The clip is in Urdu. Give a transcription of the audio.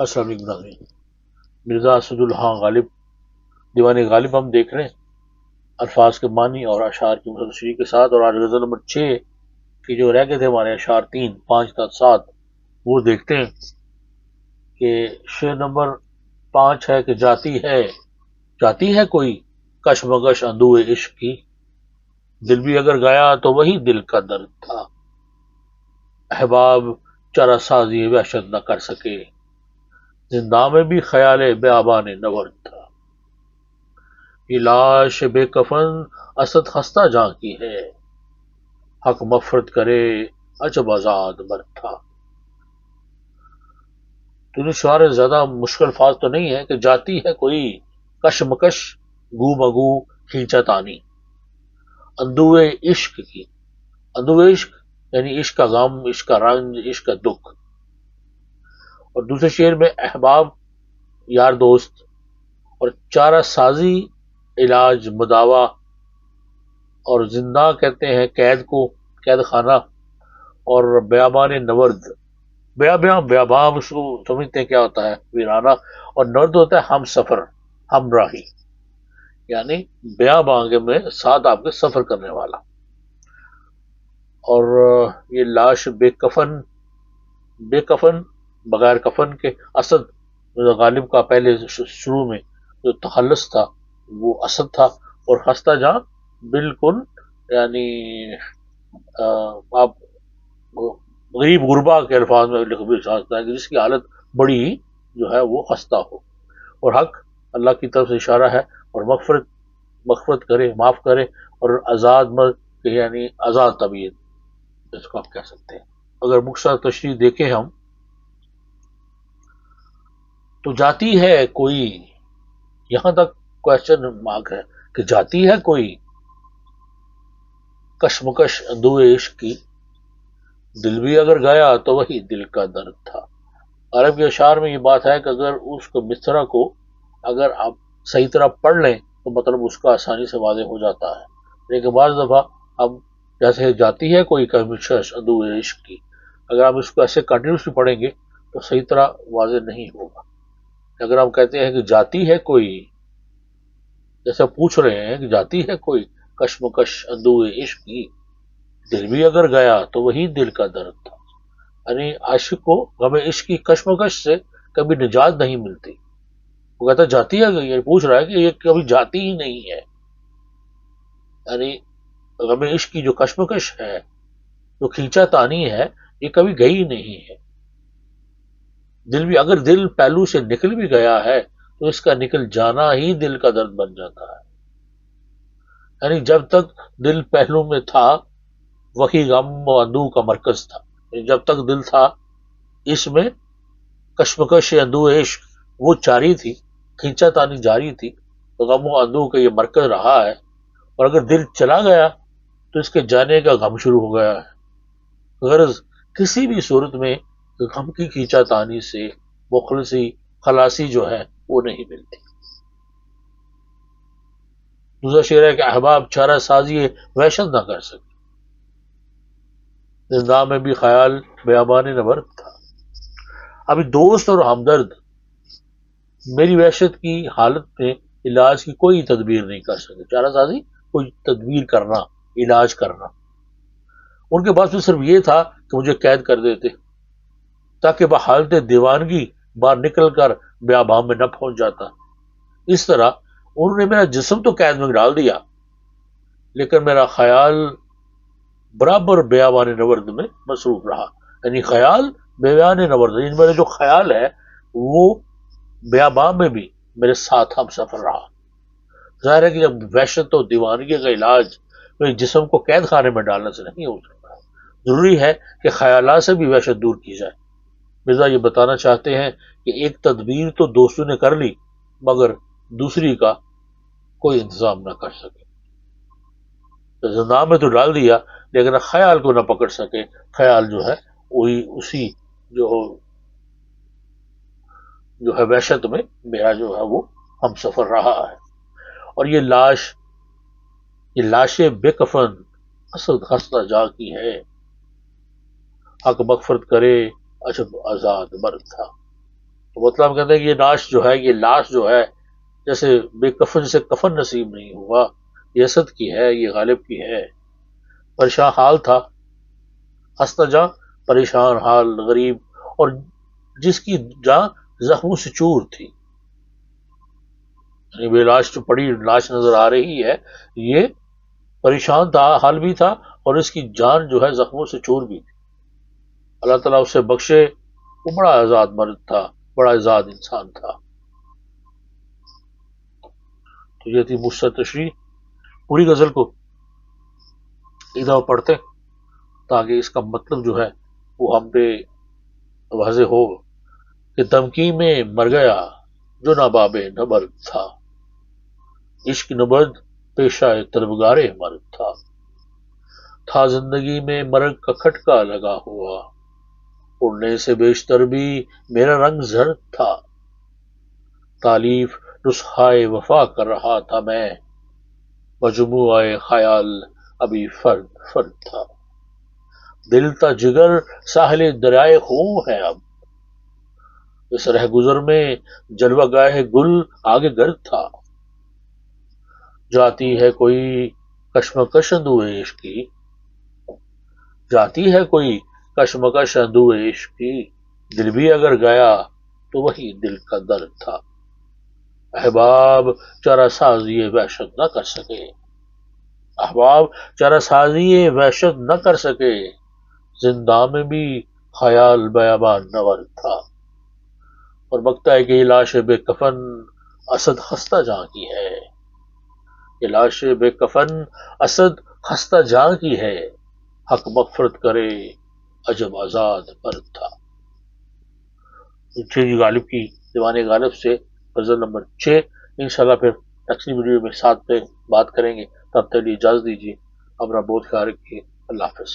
السلام علیکم ناظرین، مرزا اسد الحاں غالب دیوان غالب ہم دیکھ رہے ہیں، الفاظ کے معنی اور اشعار کی مسلسلی کے ساتھ، اور آج غزل نمبر 6 کی جو رہ گئے تھے ہمارے اشعار 3 5 تا 7 وہ دیکھتے ہیں کہ شعر نمبر 5 ہے کہ جاتی ہے کوئی کشمکش اندوہ عشق کی، دل بھی اگر گیا تو وہی دل کا درد تھا، احباب چارہ سازی وحشت نہ کر سکے، زنداں میں بھی خیال بیابان نورد تھا، یہ لاش بے کفن اسد خستہ جاں کی ہے، حق مغفرت کرے عجب آزاد مرد تھا۔ تو یہ شعر زیادہ مشکل الفاظ تو نہیں ہے کہ جاتی ہے کوئی کشمکش گو مگو کھینچا تانی، اندوہ عشق کی، اندوہ عشق یعنی عشق کا غم، عشق کا رنج، عشق کا دکھ۔ اور دوسرے شعر میں احباب یار دوست، اور چارہ سازی علاج مداوا، اور زندہ کہتے ہیں قید کو، قید خانہ، اور بیابان نورد، بیاباں اس کو سمجھتے ہیں کیا ہوتا ہے، ویرانہ، اور نورد ہوتا ہے ہم سفر، ہم راہی، یعنی بیاباں میں ساتھ آپ کے سفر کرنے والا۔ اور یہ لاش بے کفن بغیر کفن کے، اسد غالب کا پہلے شروع میں جو تخلص تھا وہ اسد تھا، اور خستہ جاں بالکل، یعنی آپ غریب غربا کے الفاظ میں لکھ بھی سکتا ہے کہ جس کی حالت بڑی ہی جو ہے وہ خستہ ہو، اور حق اللہ کی طرف سے اشارہ ہے، اور مغفرت کرے، معاف کرے، اور آزاد مرد یعنی آزاد طبیعت اس کو آپ کہہ سکتے ہیں۔ اگر مختصر تشریح دیکھیں ہم تو جاتی ہے کوئی، یہاں تک کوشچن مارک ہے کہ جاتی ہے کوئی کشمکش اندوہ عشق کی، دل بھی اگر گیا تو وہی دل کا درد تھا۔ عرب کے اشعار میں یہ بات ہے کہ اگر اس کو مصرع کو اگر آپ صحیح طرح پڑھ لیں تو مطلب اس کا آسانی سے واضح ہو جاتا ہے، لیکن بعض دفعہ اب جیسے جاتی ہے کوئی کشمکش اندوہ عشق کی، اگر آپ اس کو ایسے کنٹینیوسلی پڑھیں گے تو صحیح طرح واضح نہیں ہوگا۔ اگر ہم کہتے ہیں کہ جاتی ہے کوئی، جیسے پوچھ رہے ہیں کہ جاتی ہے کوئی کشمکش اندوہ عشق کی، دل بھی اگر گیا تو وہی دل کا درد تھا، یعنی عاشق کو غم عشق کی کشمکش سے کبھی نجات نہیں ملتی۔ وہ کہتا جاتی ہے، یہ پوچھ رہا ہے کہ یہ کبھی جاتی ہی نہیں ہے، یعنی غم عشق کی جو کشمکش ہے، جو کھینچا تانی ہے، یہ کبھی گئی نہیں ہے۔ اگر دل پہلو سے نکل بھی گیا ہے تو اس کا نکل جانا ہی دل کا درد بن جاتا ہے، یعنی جب تک دل پہلو میں تھا وہی غم و اندوہ کا مرکز تھا، یعنی جب تک دل تھا اس میں کشمکش اندوہ عشق وہ جاری تھی، کھینچا تانی جاری تھی، تو غم و اندوہ کا یہ مرکز رہا ہے، اور اگر دل چلا گیا تو اس کے جانے کا غم شروع ہو گیا ہے۔ غرض کسی بھی صورت میں غم کی کھینچا تانی سے مخلصی، خلاصی جو ہے وہ نہیں ملتی۔ دوسرا شعر ہے کہ احباب چارہ سازی وحشت نہ کر سکے، زندہ میں بھی خیال بیابان نورد تھا، ابھی دوست اور ہمدرد میری وحشت کی حالت میں علاج کی کوئی تدبیر نہیں کر سکے، چارہ سازی کوئی تدبیر کرنا، علاج کرنا، ان کے پاس تو صرف یہ تھا کہ مجھے قید کر دیتے تاکہ بحالت دیوانگی باہر نکل کر بیاباں میں نہ پہنچ جاتا۔ اس طرح انہوں نے میرا جسم تو قید میں ڈال دیا، لیکن میرا خیال برابر بیابان نورد میں مصروف رہا، یعنی خیال بیابان نورد، یعنی میرا جو خیال ہے وہ بیاباں میں بھی میرے ساتھ ہم سفر رہا۔ ظاہر ہے کہ جب وحشت و دیوانگی کا علاج میرے جسم کو قید خانے میں ڈالنے سے نہیں ہو سکتا، ضروری ہے کہ خیالات سے بھی وحشت دور کی جائے۔ مرزا یہ بتانا چاہتے ہیں کہ ایک تدبیر تو دوستوں نے کر لی مگر دوسری کا کوئی انتظام نہ کر سکے، زندہ میں تو ڈال دیا لیکن خیال کو نہ پکڑ سکے، خیال جو ہے وہی اسی جو ہے وحشت میں میرا جو ہے وہ ہم سفر رہا ہے۔ اور یہ لاشیں بے کفن اسد خستہ جا کی ہے، حق مغفرت کرے عجب آزاد مرد تھا۔ تو مطلب کہتے ہیں کہ یہ لاش جو ہے، یہ لاش جو ہے جیسے بے کفن سے کفن نصیب نہیں ہوا، یہ اسد کی ہے، یہ غالب کی ہے۔ پریشان حال تھا، ہنستا جاں پریشان حال غریب، اور جس کی جاں زخموں سے چور تھی، یعنی بے لاش جو پڑی لاش نظر آ رہی ہے، یہ پریشان تھا، حال بھی تھا، اور اس کی جان جو ہے زخموں سے چور بھی تھی۔ اللہ تعالیٰ اسے بخشے، وہ بڑا آزاد مرد تھا، بڑا آزاد انسان تھا۔ تو یہ تھی مجھ سے تشریح۔ پوری غزل کو ایک دفعہ پڑھتے تاکہ اس کا مطلب جو ہے وہ ہم پہ واضح ہو کہ دمکی میں مر گیا جو ناباب نبرد تھا، عشق نبرد پیشہ طلبگار مرد تھا زندگی میں مرگ کا کھٹکا لگا ہوا، اڑنے سے بیشتر بھی میرا رنگ زرد تھا، تالیف نسخائے وفا کر رہا تھا میں، مجموعہ خیال ابھی فرد فرد تھا، دل تا جگر ساحل دریائے خون ہے اب، اس رہ گزر میں جلوہ گاہ گل آگے گرد تھا، جاتی ہے کوئی کشمکش اندوہ عشق کی، جاتی ہے کوئی کشمکش اندوہ عشق کی، دل بھی اگر گیا تو وہی دل کا درد تھا، احباب چارہ سازی وحشت نہ کر سکے، احباب چارہ سازی وحشت نہ کر سکے، زندہ میں بھی خیال بیابان نورد تھا، اور بکتا ہے کہ یہ لاش بے کفن اسد خستہ جاں کی ہے، یہ لاش بے کفن اسد خستہ جاں کی ہے، حق مغفرت کرے عجب آزاد مرد تھا۔ جی غالب کی دیوان غالب سے غزل نمبر 6۔ انشاءاللہ پھر نیکسٹ ویڈیو میں ساتھ پہ بات کریں گے، تب تک اجازت دیجیے، اپنا بہت خیال رکھیے، اللہ حافظ۔